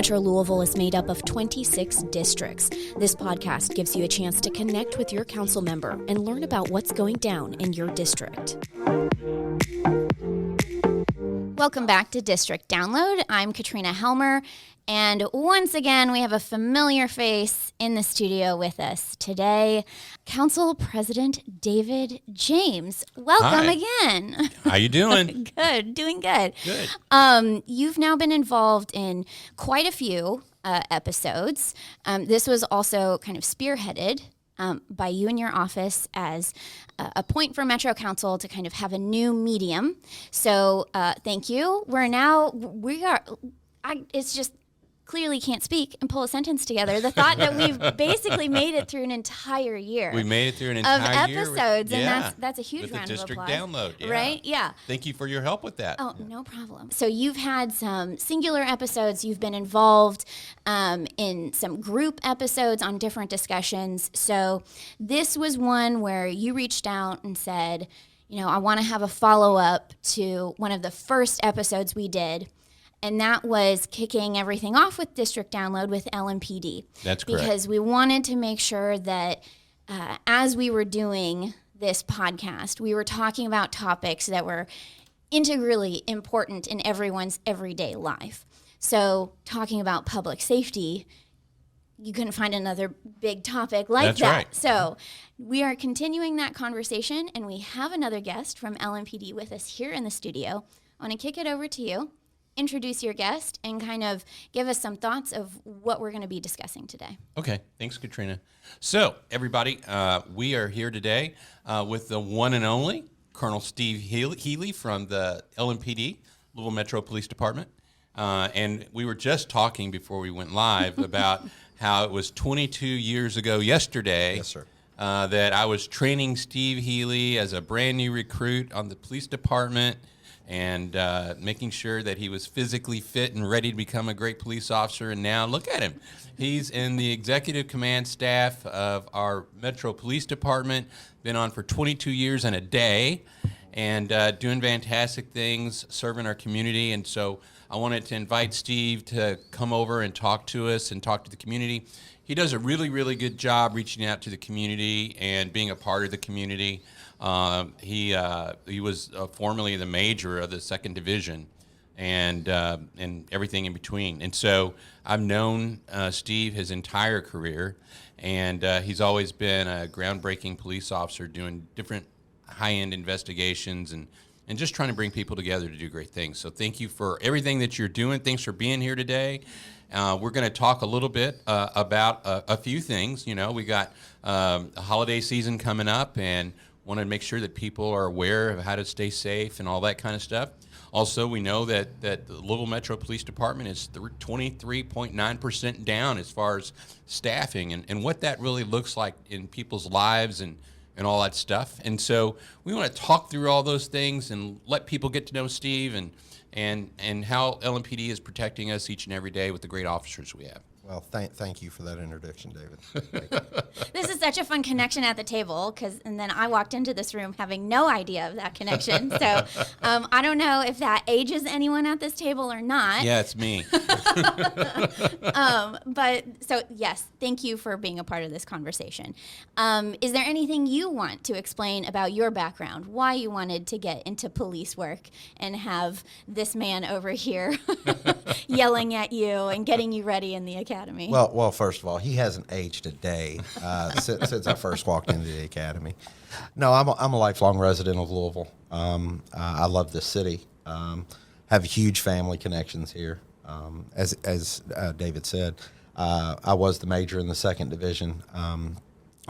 Metro Louisville is made up of 26 districts. This podcast gives you a chance to connect with your council member and learn about what's going down in your district. Welcome back to District Download. I'm Katrina Helmer, and once again, we have a familiar face in the studio with us today, Council President David James. Welcome again. How you doing? Good, doing good. Good. You've now been involved in quite a few episodes. This was also kind of spearheaded by you and your office as a point for Metro Council to kind of have a new medium. So thank you. It's just clearly can't speak and pull a sentence together. The thought that we've basically made it through an entire year. We made it through an entire year. Of episodes, and that's a huge round of applause. With the district download, yeah. Right? Yeah. Thank you for your help with that. Oh, no problem. So you've had some singular episodes. You've been involved in some group episodes on different discussions. So this was one where you reached out and said, I want to have a follow-up to one of the first episodes we did. And that was kicking everything off with District Download with LMPD. That's correct. Because we wanted to make sure that as we were doing this podcast, we were talking about topics that were integrally important in everyone's everyday life. So talking about public safety, you couldn't find another big topic like That's that. Right. So we are continuing that conversation, and we have another guest from LMPD with us here in the studio. I want to kick it over to you. Introduce your guest and kind of give us some thoughts of what we're going to be discussing today. Okay. Thanks, Katrina. So, everybody, we are here today with the one and only Colonel Steve Healy from the LMPD, Louisville Metro Police Department. And we were just talking before we went live about how it was 22 years ago yesterday. Yes, sir. That I was training Steve Healy as a brand new recruit on the police department, and making sure that he was physically fit and ready to become a great police officer. And now look at him. He's in the executive command staff of our Metro Police Department, been on for 22 years and a day, and doing fantastic things, serving our community. And so I wanted to invite Steve to come over and talk to us and talk to the community. He does a really, really good job reaching out to the community and being a part of the community. He was formerly the major of the 2nd Division and everything in between. And so I've known Steve his entire career, and he's always been a groundbreaking police officer doing different high-end investigations and just trying to bring people together to do great things. So thank you for everything that you're doing. Thanks for being here today. We're going to talk a little bit about a few things. We got a holiday season coming up, and want to make sure that people are aware of how to stay safe and all that kind of stuff. Also, we know that the Louisville Metro Police Department is 23.9% down as far as staffing and what that really looks like in people's lives and all that stuff. And so we want to talk through all those things and let people get to know Steve and how LMPD is protecting us each and every day with the great officers we have. Well, thank you for that introduction, David. This is such a fun connection at the table, and then I walked into this room having no idea of that connection. So I don't know if that ages anyone at this table or not. Yeah, it's me. But so, yes, thank you for being a part of this conversation. Is there anything you want to explain about your background, why you wanted to get into police work and have this man over here yelling at you and getting you ready in the academy? Well, first of all, he hasn't aged a day since I first walked into the academy. No, I'm a lifelong resident of Louisville. I love this city. Have huge family connections here. As David said, I was the major in the 2nd Division.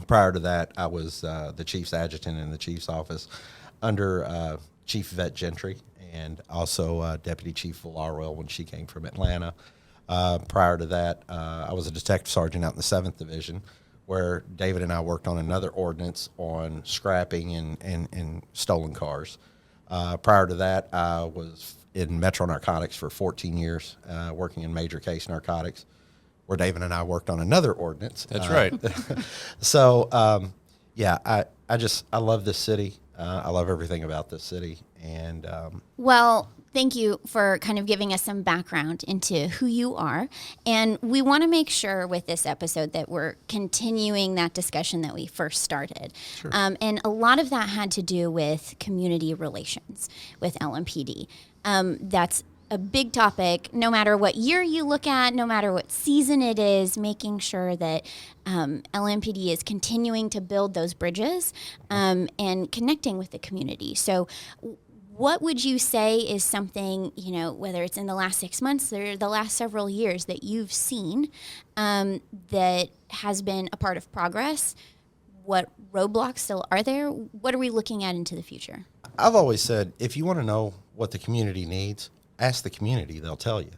Prior to that, I was the chief's adjutant in the chief's office under Chief Vet Gentry and also Deputy Chief Villarroel when she came from Atlanta. Prior to that, I was a detective sergeant out in the 7th Division, where David and I worked on another ordinance on scrapping and stolen cars. Prior to that, I was in Metro Narcotics for 14 years, working in major case narcotics, where David and I worked on another ordinance. That's right. So, I love this city. I love everything about this city, And Well, thank you for kind of giving us some background into who you are. And we want to make sure with this episode that we're continuing that discussion that we first started. Sure. And a lot of that had to do with community relations with LMPD. That's a big topic, no matter what year you look at, no matter what season it is, making sure that LMPD is continuing to build those bridges and connecting with the community. So what would you say is something, whether it's in the last 6 months or the last several years that you've seen that has been a part of progress? What roadblocks still are there? What are we looking at into the future? I've always said, if you want to know what the community needs, ask the community, they'll tell you.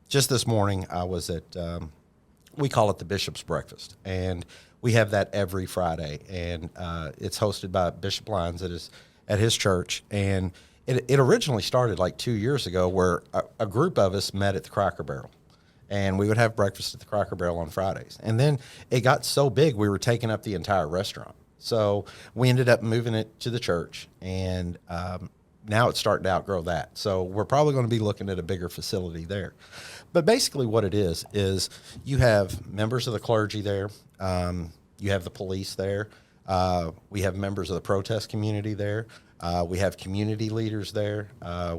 Just this morning, I was at, we call it the Bishop's Breakfast, and we have that every Friday, and it's hosted by Bishop Lyons at his church, and it originally started like 2 years ago where a group of us met at the Cracker Barrel, and we would have breakfast at the Cracker Barrel on Fridays. And then it got so big, we were taking up the entire restaurant. So we ended up moving it to the church, and now it's starting to outgrow that. So we're probably going to be looking at a bigger facility there. But basically what it is you have members of the clergy there. You have the police there. We have members of the protest community there. We have community leaders there.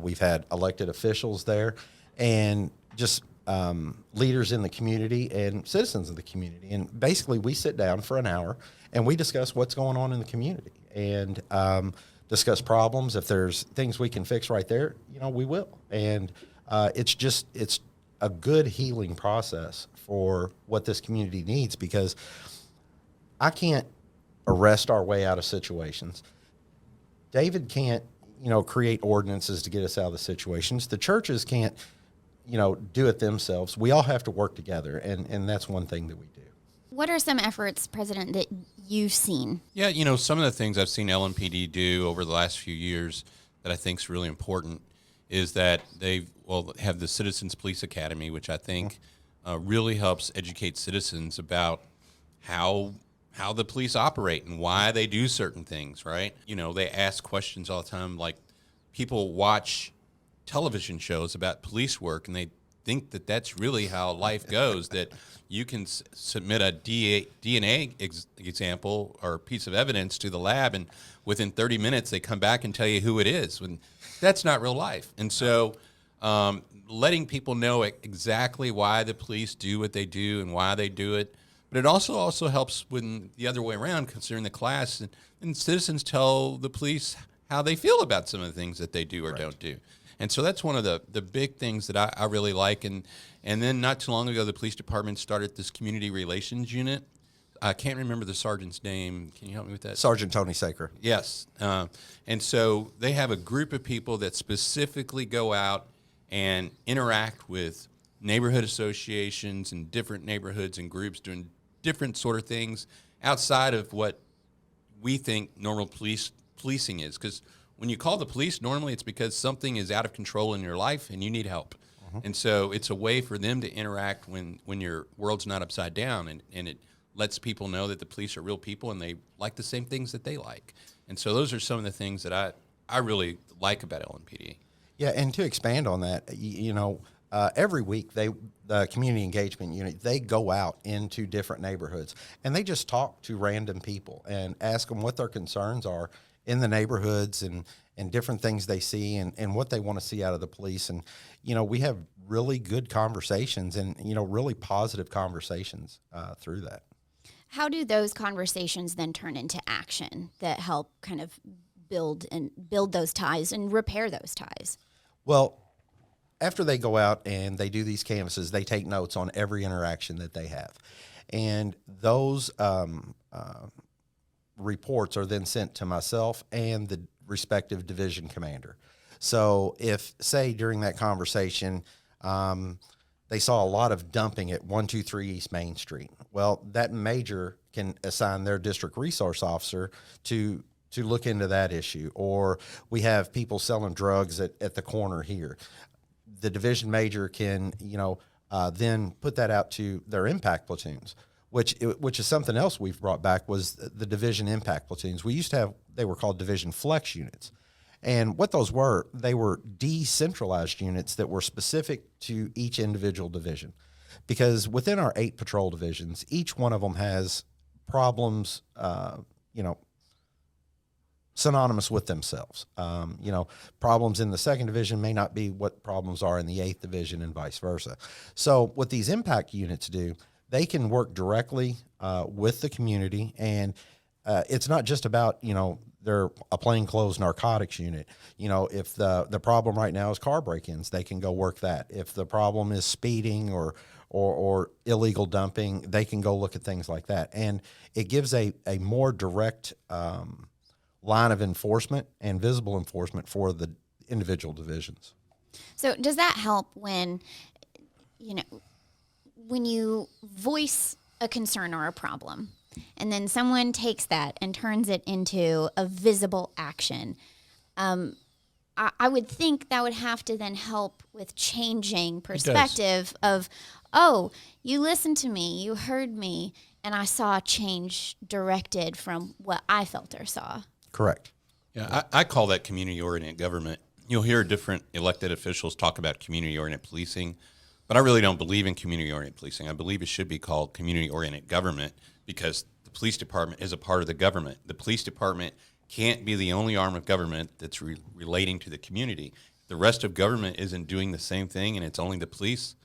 We've had elected officials there, and just leaders in the community and citizens of the community. And basically we sit down for an hour and we discuss what's going on in the community and discuss problems. If there's things we can fix right there, we will. And it's a good healing process for what this community needs, because I can't arrest our way out of situations. David can't, create ordinances to get us out of the situations. The churches can't, do it themselves. We all have to work together, and that's one thing that we do. What are some efforts, President, that you've seen? Yeah, some of the things I've seen LMPD do over the last few years that I think is really important is that they have the Citizens Police Academy, which I think really helps educate citizens about how the police operate and why they do certain things, right? They ask questions all the time, like people watch television shows about police work and they think that that's really how life goes, that you can submit a DNA example or piece of evidence to the lab, and within 30 minutes they come back and tell you who it is. When that's not real life. And so letting people know exactly why the police do what they do and why they do it. But it also helps when the other way around, considering the class, and citizens tell the police how they feel about some of the things that they do or don't do. And so that's one of the big things that I really like. And then not too long ago, the police department started this community relations unit. I can't remember the sergeant's name. Can you help me with that? Sergeant Tony Saker. Yes. And so they have a group of people that specifically go out and interact with neighborhood associations and different neighborhoods and groups doing different sort of things outside of what we think normal policing is. Because when you call the police, normally it's because something is out of control in your life and you need help. Mm-hmm. And so it's a way for them to interact when your world's not upside down, and it lets people know that the police are real people and they like the same things that they like. And so those are some of the things that I really like about LMPD. Yeah, and to expand on that, every week the community engagement unit, they go out into different neighborhoods and they just talk to random people and ask them what their concerns are in the neighborhoods and different things they see and what they want to see out of the police. And, we have really good conversations and, really positive conversations through that. How do those conversations then turn into action that help kind of build those ties and repair those ties? Well, after they go out and they do these canvases, they take notes on every interaction that they have. And those reports are then sent to myself and the respective division commander. So if, say, during that conversation, they saw a lot of dumping at 123 East Main Street, well, that major can assign their district resource officer to look into that issue. Or we have people selling drugs at the corner here. The division major can, then put that out to their impact platoons, which is something else we've brought back was the division impact platoons. We used to have, they were called division flex units. And what those were, they were decentralized units that were specific to each individual division. Because within our 8 patrol divisions, each one of them has problems, synonymous with themselves. Problems in the 2nd division may not be what problems are in the 8th division and vice versa. So what these impact units do, they can work directly with the community, and it's not just about, they're a plainclothes narcotics unit. If the problem right now is car break-ins, they can go work that. If the problem is speeding or illegal dumping, they can go look at things like that. And it gives a more direct line of enforcement and visible enforcement for the individual divisions. So does that help when you voice a concern or a problem, and then someone takes that and turns it into a visible action? I would think that would have to then help with changing perspective of, oh, you listened to me, you heard me, and I saw change directed from what I felt or saw. Correct. Yeah, I call that community-oriented government. You'll hear different elected officials talk about community-oriented policing, but I really don't believe in community-oriented policing. I believe it should be called community-oriented government, because the police department is a part of the government. The police department can't be the only arm of government that's relating to the community. If the rest of government isn't doing the same thing and it's only the police,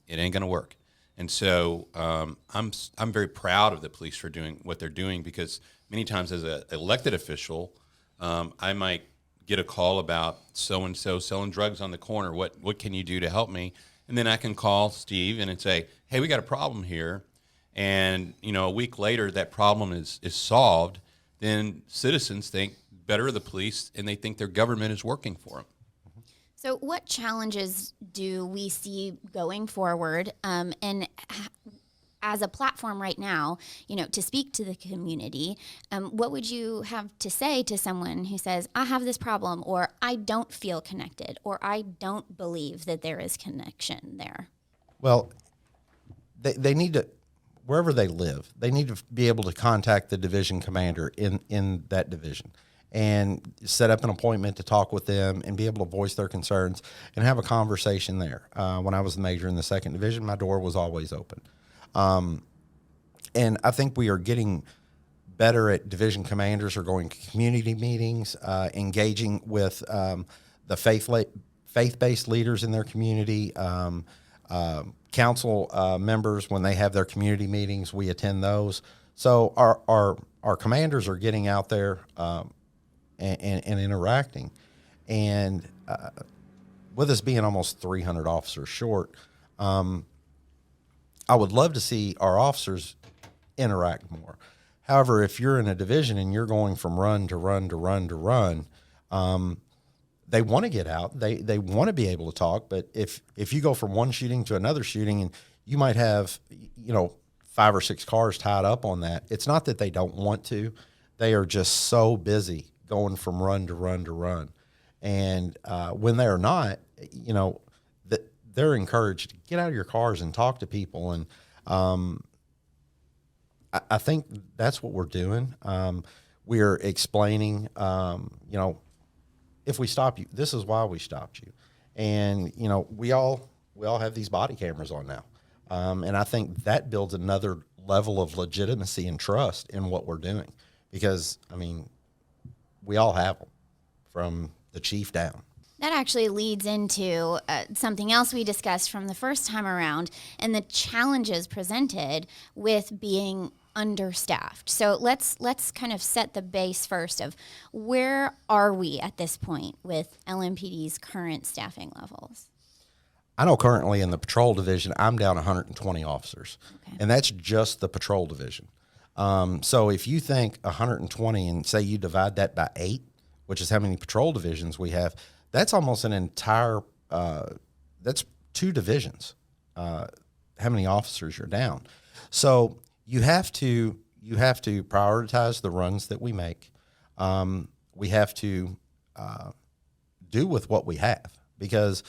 it ain't going to work. And so I'm very proud of the police for doing what they're doing, because many times as an elected official, I might get a call about so-and-so selling drugs on the corner. What can you do to help me? And then I can call Steve and say, hey, we got a problem here. And, a week later that problem is solved. Then citizens think better of the police, and they think their government is working for them. So what challenges do we see going forward? And as a platform right now, to speak to the community, what would you have to say to someone who says, I have this problem, or I don't feel connected, or I don't believe that there is connection there? Well, they need to, wherever they live, they need to be able to contact the division commander in that division and set up an appointment to talk with them and be able to voice their concerns and have a conversation there. When I was the major in the 2nd division, my door was always open. And I think we are getting better at division commanders are going to community meetings, engaging with the faith-based leaders in their community, council members. When they have their community meetings, we attend those. So our commanders are getting out there and interacting. And with us being almost 300 officers short, I would love to see our officers interact more. However, if you're in a division and you're going from run to run to run to run, they want to get out. They want to be able to talk. But if you go from one shooting to another shooting, and you might have 5 or 6 cars tied up on that, it's not that they don't want to. They are just so busy going from run to run to run. And when they're not, they're encouraged to get out of your cars and talk to people. And I think that's what we're doing. We're explaining, if we stop you, this is why we stopped you. And, we all have these body cameras on now. And I think that builds another level of legitimacy and trust in what we're doing, because, we all have them from the chief down. That actually leads into something else we discussed from the first time around, and the challenges presented with being understaffed. So let's kind of set the base first of where are we at this point with LMPD's current staffing levels? I know currently in the patrol division, I'm down 120 officers, and that's just the patrol division. So if you think 120 and say you divide that by 8, which is how many patrol divisions we have, that's almost an entire, that's 2 divisions, how many officers you're down. So you have to prioritize the runs that we make. We have to do with what we have, because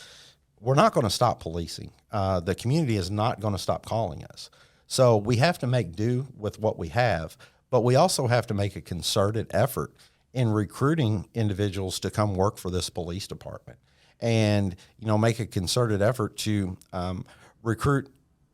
we're not going to stop policing. The community is not going to stop calling us. So we have to make do with what we have, but we also have to make a concerted effort in recruiting individuals to come work for this police department, and make a concerted effort to recruit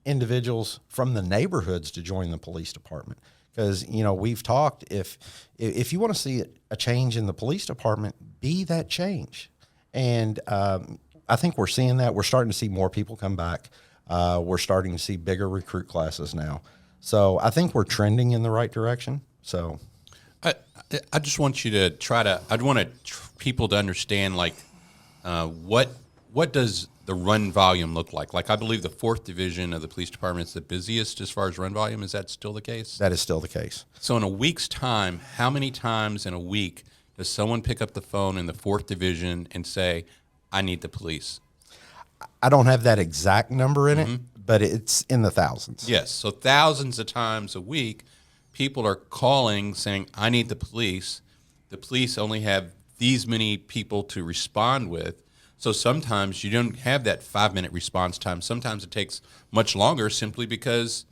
individuals from the neighborhoods to join the police department. Because we've talked, if you want to see a change in the police department, be that change. And I think we're seeing that. We're starting to see more people come back. We're starting to see bigger recruit classes now. So I think we're trending in the right direction. So I just want you to I'd want people to understand, like, what does the run volume look like? Like, I believe the 4th Division of the police department is the busiest as far as run volume. Is that still the case? That is still the case. So in a week's time, how many times in a week does someone pick up the phone in the 4th Division and say, I need the police? I don't have that exact number in it, but it's in the thousands. Yes. So thousands of times a week, people are calling saying, I need the police. The police only have these many people to respond with. So sometimes you don't have that 5-minute response time. Sometimes it takes much longer simply because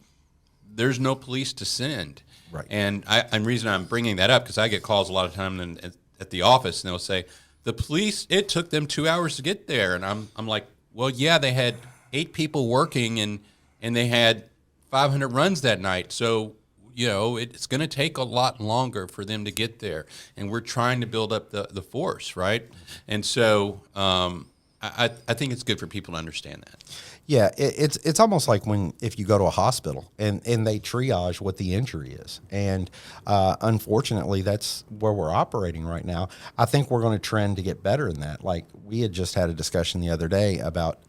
there's no police to send. Right. And the reason I'm bringing that up, because I get calls a lot of time at the office, and they'll say, the police, it took them 2 hours to get there. And I'm like, well, yeah, they had 8 people working and they had 500 runs that night. So, it's going to take a lot longer for them to get there. And we're trying to build up the force, right? And so I think it's good for people to understand that. Yeah, it's almost like if you go to a hospital and they triage what the injury is. And unfortunately, that's where we're operating right now. I think we're going to trend to get better in that. Like, we had just had a discussion the other day about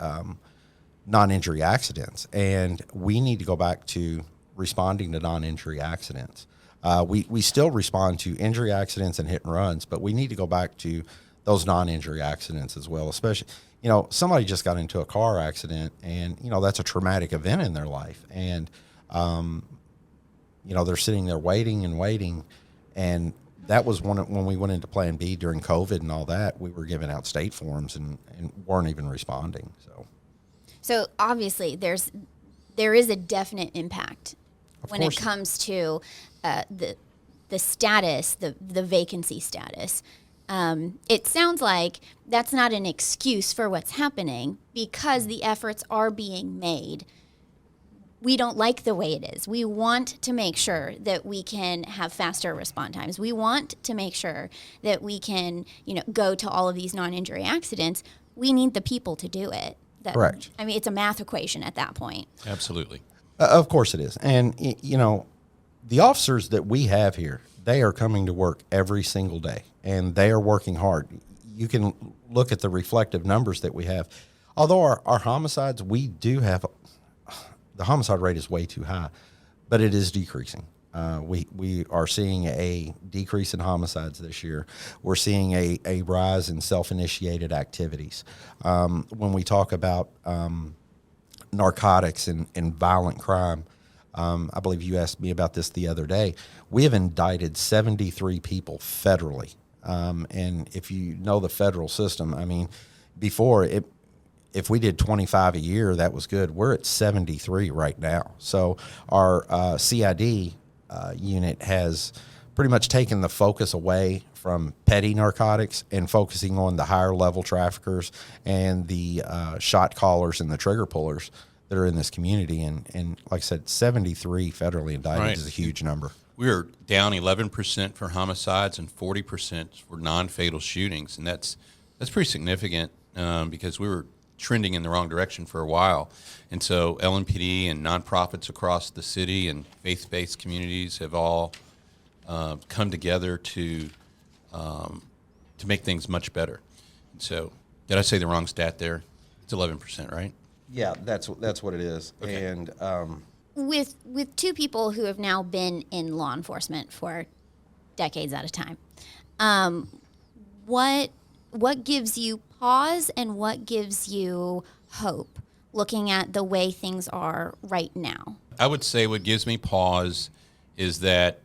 non-injury accidents, and we need to go back to responding to non-injury accidents. We still respond to injury accidents and hit and runs, but we need to go back to those non-injury accidents as well. Especially, somebody just got into a car accident, and that's a traumatic event in their life, and they're sitting there waiting, and that was when we went into Plan B during COVID and all that. We were giving out state forms and weren't even responding. So obviously, there is a definite impact when it comes to the status, the vacancy status. It sounds like that's not an excuse for what's happening, because the efforts are being made. We don't like the way it is. We want to make sure that we can have faster response times. We want to make sure that we can, go to all of these non-injury accidents. We need the people to do it. Correct. I mean, it's a math equation at that point. Absolutely. Of course it is. And, the officers that we have here, they are coming to work every single day, and they are working hard. You can look at the reflective numbers that we have. Although our homicides, we do have, the homicide rate is way too high, but it is decreasing. We are seeing a decrease in homicides this year. We're seeing a rise in self-initiated activities. When we talk about narcotics and violent crime, I believe you asked me about this the other day. We have indicted 73 people federally. And if you know the federal system, I mean, before if we did 25 a year, that was good. We're at 73 right now. So our CID unit has pretty much taken the focus away from petty narcotics and focusing on the higher level traffickers and the shot callers and the trigger pullers that are in this community. And like I said, 73 federally indicted is a huge number. We are down 11% for homicides and 40% for non-fatal shootings, and that's pretty significant because we were trending in the wrong direction for a while. And so LMPD and nonprofits across the city and faith-based communities have all come together to make things much better. And so, did I say the wrong stat there? It's 11%, right? Yeah, that's what it is. Okay. And with 2 people who have now been in law enforcement for decades at a time, what gives you pause and what gives you hope looking at the way things are right now? I would say what gives me pause is that,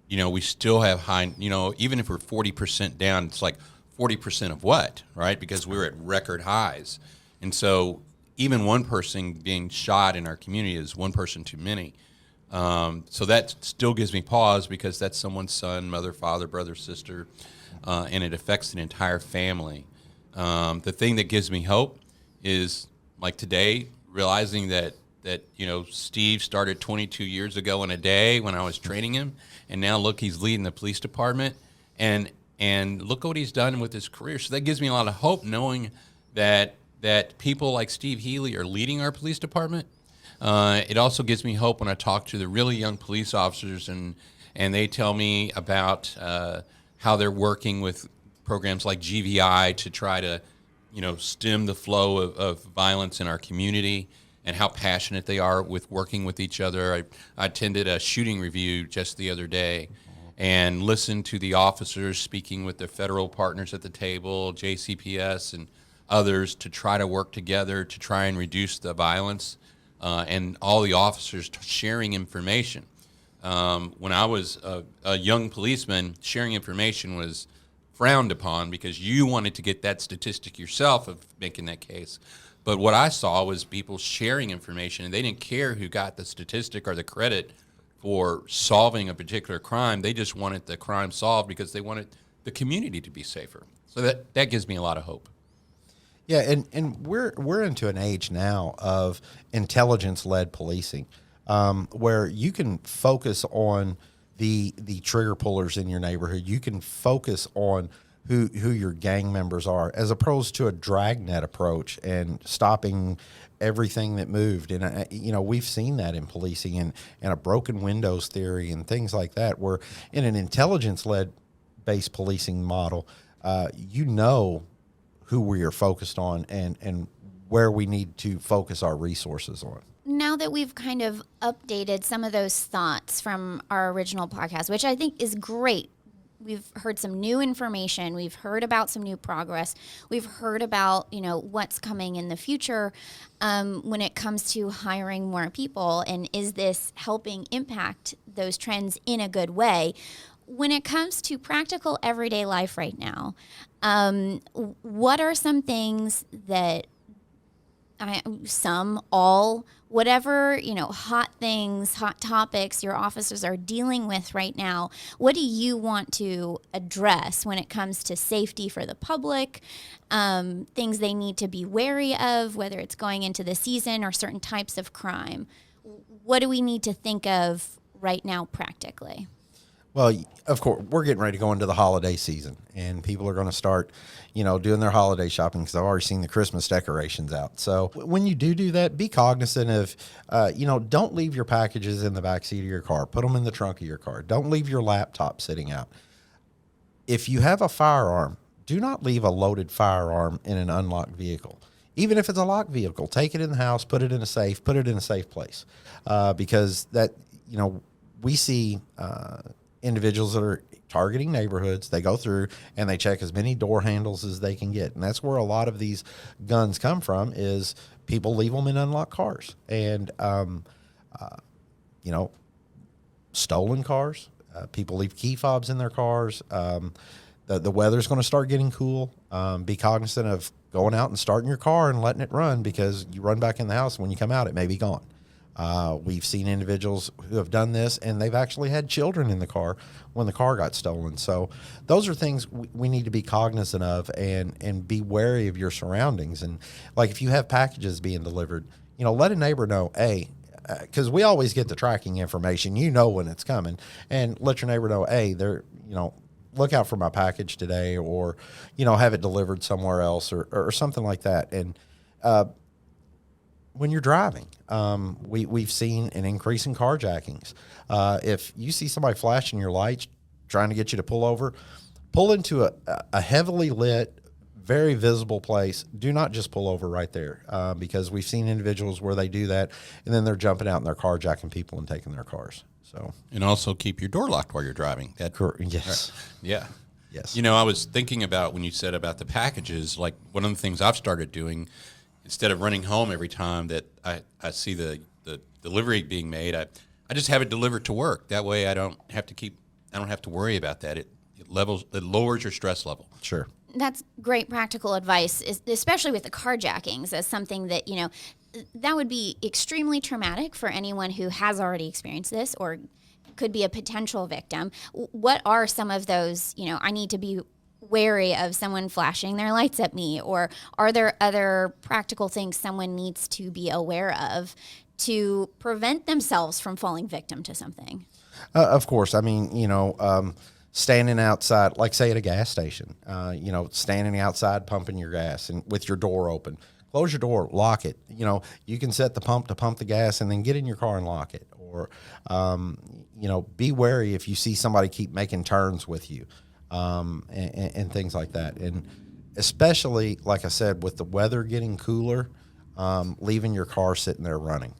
we still have high, even if we're 40% down, it's like 40% of what, right? Because we're at record highs. And so even one person being shot in our community is one person too many. So that still gives me pause because that's someone's son, mother, father, brother, sister, and it affects an entire family. The thing that gives me hope is like today, realizing that Steve started 22 years ago in a day when I was training him, and now look, he's leading the police department, and look what he's done with his career. So that gives me a lot of hope, knowing that people like Steve Healy are leading our police department. It also gives me hope when I talk to the really young police officers and they tell me about how they're working with programs like GVI to try to, stem the flow of violence in our community, and how passionate they are with working with each other. I attended a shooting review just the other day and listened to the officers speaking with their federal partners at the table, JCPS and others, to try to work together to try and reduce the violence, and all the officers sharing information. When I was a young policeman, sharing information was frowned upon because you wanted to get that statistic yourself of making that case. But what I saw was people sharing information, and they didn't care who got the statistic or the credit for solving a particular crime. They just wanted the crime solved because they wanted the community to be safer. So that gives me a lot of hope. Yeah, and we're into an age now of intelligence-led policing, where you can focus on the trigger pullers in your neighborhood. You can focus on who your gang members are, as opposed to a dragnet approach and stopping everything that moved. And we've seen that in policing and a broken windows theory and things like that, where in an intelligence-led based policing model, who we are focused on and where we need to focus our resources on. Now that we've kind of updated some of those thoughts from our original podcast, which I think is great. We've heard some new information. We've heard about some new progress. We've heard about, what's coming in the future when it comes to hiring more people. And is this helping impact those trends in a good way? When it comes to practical everyday life right now, what are some things that whatever, hot things, hot topics your officers are dealing with right now, what do you want to address when it comes to safety for the public, things they need to be wary of, whether it's going into the season or certain types of crime? What do we need to think of right now practically? Well, of course, we're getting ready to go into the holiday season, and people are going to start, doing their holiday shopping because I've already seen the Christmas decorations out. So when you do that, be cognizant of, don't leave your packages in the backseat of your car. Put them in the trunk of your car. Don't leave your laptop sitting out. If you have a firearm, do not leave a loaded firearm in an unlocked vehicle. Even if it's a locked vehicle, take it in the house, put it in a safe place, because that, we see individuals that are targeting neighborhoods. They go through and they check as many door handles as they can get. And that's where a lot of these guns come from, is people leave them in unlocked cars. And, stolen cars, people leave key fobs in their cars. The weather's going to start getting cool. Be cognizant of going out and starting your car and letting it run, because you run back in the house, when you come out, it may be gone. We've seen individuals who have done this, and they've actually had children in the car when the car got stolen. So those are things we need to be cognizant of and be wary of your surroundings. And like, if you have packages being delivered, let a neighbor know, because we always get the tracking information, when it's coming, and let your neighbor know, they're, look out for my package today, or, have it delivered somewhere else, or something like that. And, when you're driving, we've seen an increase in carjackings. If you see somebody flashing your lights, trying to get you to pull over, pull into a heavily lit, very visible place. Do not just pull over right there, because we've seen individuals where they do that, and then they're jumping out and they're carjacking people and taking their cars. So, and also keep your door locked while you're driving. Yes. Yeah. Yes. I was thinking about when you said about the packages, like one of the things I've started doing, instead of running home every time that I see the delivery being made, I just have it delivered to work. That way I don't have to worry about that. It lowers your stress level. Sure. That's great practical advice, especially with the carjackings, as something that, that would be extremely traumatic for anyone who has already experienced this or could be a potential victim. What are some of those, I need to be wary of someone flashing their lights at me, or are there other practical things someone needs to be aware of to prevent themselves from falling victim to something? Of course. I mean, standing outside, like say at a gas station, standing outside pumping your gas and with your door open. Close your door, lock it. You can set the pump to pump the gas and then get in your car and lock it. Or, be wary if you see somebody keep making turns with you, and things like that. And especially, like I said, with the weather getting cooler, leaving your car sitting there running.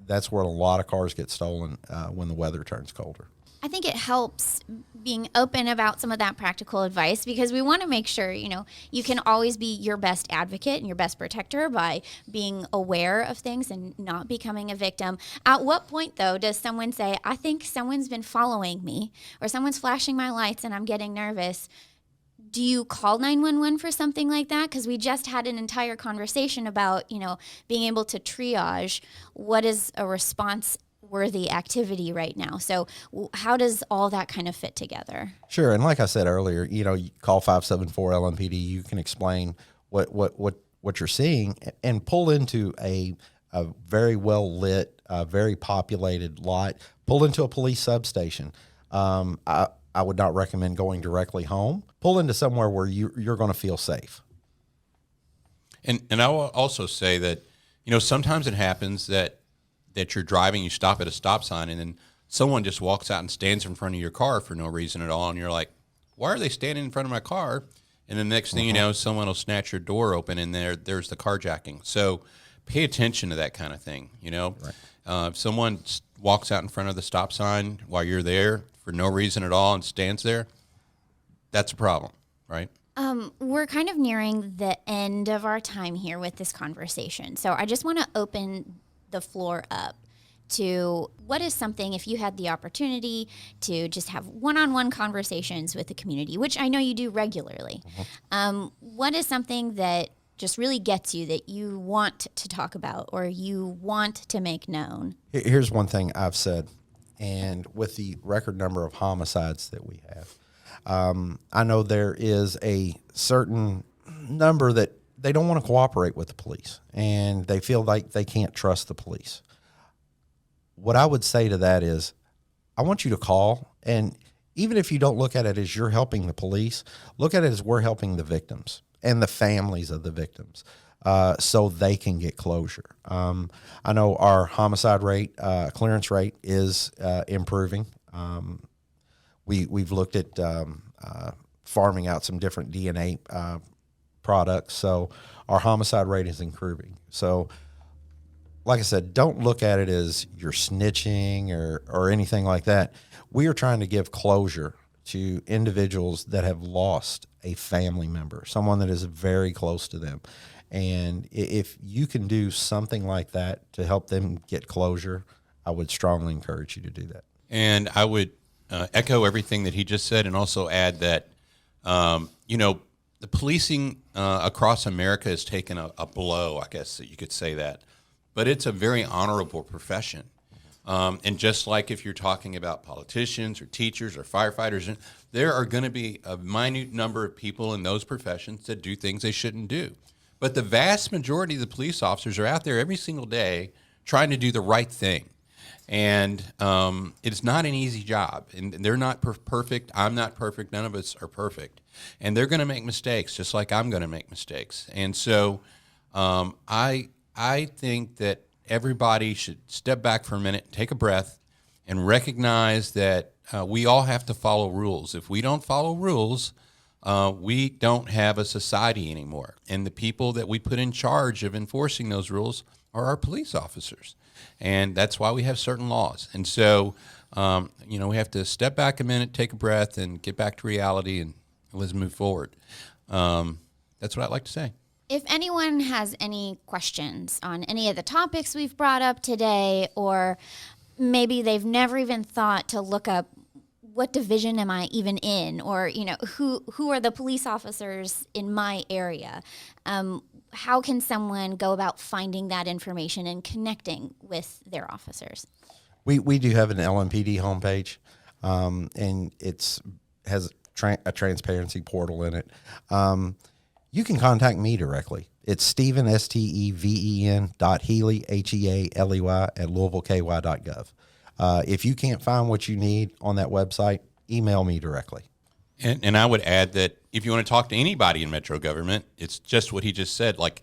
That's where a lot of cars get stolen when the weather turns colder. I think it helps being open about some of that practical advice, because we want to make sure, you can always be your best advocate and your best protector by being aware of things and not becoming a victim. At what point, though, does someone say, I think someone's been following me, or someone's flashing my lights and I'm getting nervous? Do you call 911 for something like that? Because we just had an entire conversation about, being able to triage what is a response worthy activity right now. So how does all that kind of fit together? Sure. And like I said earlier, you call 574 LMPD, you can explain what you're seeing and pull into a very well lit, very populated lot, pull into a police substation. I would not recommend going directly home. Pull into somewhere where you're going to feel safe. And I will also say that, sometimes it happens that you're driving, you stop at a stop sign, and then someone just walks out and stands in front of your car for no reason at all, and you're like, why are they standing in front of my car? And the next thing you know, someone will snatch your door open, and there's the carjacking. So pay attention to that kind of thing, Right. If someone walks out in front of the stop sign while you're there for no reason at all and stands there, that's a problem, right? We're kind of nearing the end of our time here with this conversation. So I just want to open the floor up to what is something, if you had the opportunity to just have one-on-one conversations with the community, which I know you do regularly. What is something that just really gets you, that you want to talk about or you want to make known? Here's one thing I've said, and with the record number of homicides that we have, I know there is a certain number that they don't want to cooperate with the police, and they feel like they can't trust the police. What I would say to that is, I want you to call, and even if you don't look at it as you're helping the police, look at it as we're helping the victims and the families of the victims, so they can get closure. I know our homicide rate, clearance rate is improving. We've looked at farming out some different DNA products, so our homicide rate is improving. So, like I said, don't look at it as you're snitching or anything like that. We are trying to give closure to individuals that have lost a family member, someone that is very close to them. And if you can do something like that to help them get closure, I would strongly encourage you to do that. And I would echo everything that he just said, and also add that, the policing across America has taken a blow, I guess that you could say that. But it's a very honorable profession. And just like if you're talking about politicians or teachers or firefighters, there are going to be a minute number of people in those professions that do things they shouldn't do. But the vast majority of the police officers are out there every single day trying to do the right thing. And it's not an easy job, and they're not perfect. I'm not perfect. None of us are perfect, and they're going to make mistakes, just like I'm going to make mistakes. And so, I think that everybody should step back for a minute, take a breath, and recognize that we all have to follow rules. If we don't follow rules, we don't have a society anymore. And the people that we put in charge of enforcing those rules are our police officers. And that's why we have certain laws. And so, we have to step back a minute, take a breath, and get back to reality, and let's move forward. That's what I'd like to say. If anyone has any questions on any of the topics we've brought up today, or maybe they've never even thought to look up what division am I even in? Or, who are the police officers in my area? How can someone go about finding that information and connecting with their officers? We do have an LMPD homepage, and has a transparency portal in it. You can contact me directly. It's Stephen, Steven .Healy, Healy at LouisvilleKY.gov. If you can't find what you need on that website, email me directly. And I would add that if you want to talk to anybody in Metro government, it's just what he just said. Like,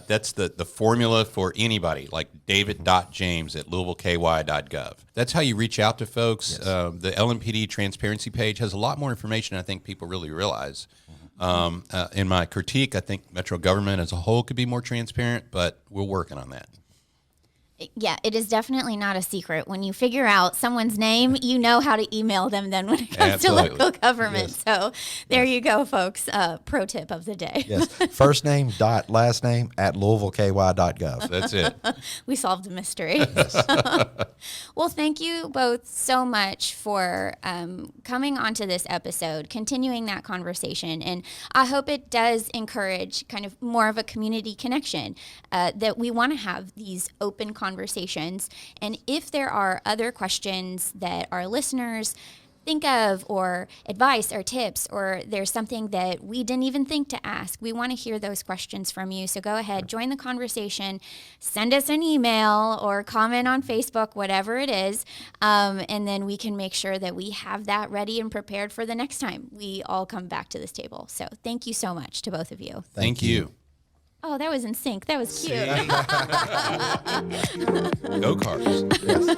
that's the formula for anybody, like david.james at louisvilleky.gov. That's how you reach out to folks. Yes. The LMPD transparency page has a lot more information I think people really realize. In my critique, I think Metro government as a whole could be more transparent, but we're working on that. Yeah, it is definitely not a secret. When you figure out someone's name, you know how to email them then when it comes Absolutely. to local government. Yes. So there you go, folks. Pro tip of the day. Yes. First name dot last name at LouisvilleKY.gov. That's it. We solved the mystery. Well, thank you both so much for coming onto this episode, continuing that conversation. And I hope it does encourage kind of more of a community connection, that we want to have these open conversations. And if there are other questions that our listeners think of, or advice or tips, or there's something that we didn't even think to ask, we want to hear those questions from you. So go ahead, join the conversation, send us an email or comment on Facebook, whatever it is, and then we can make sure that we have that ready and prepared for the next time we all come back to this table. So thank you so much to both of you. Thank you. Oh, that was in sync. That was cute. Go Cards. Yes.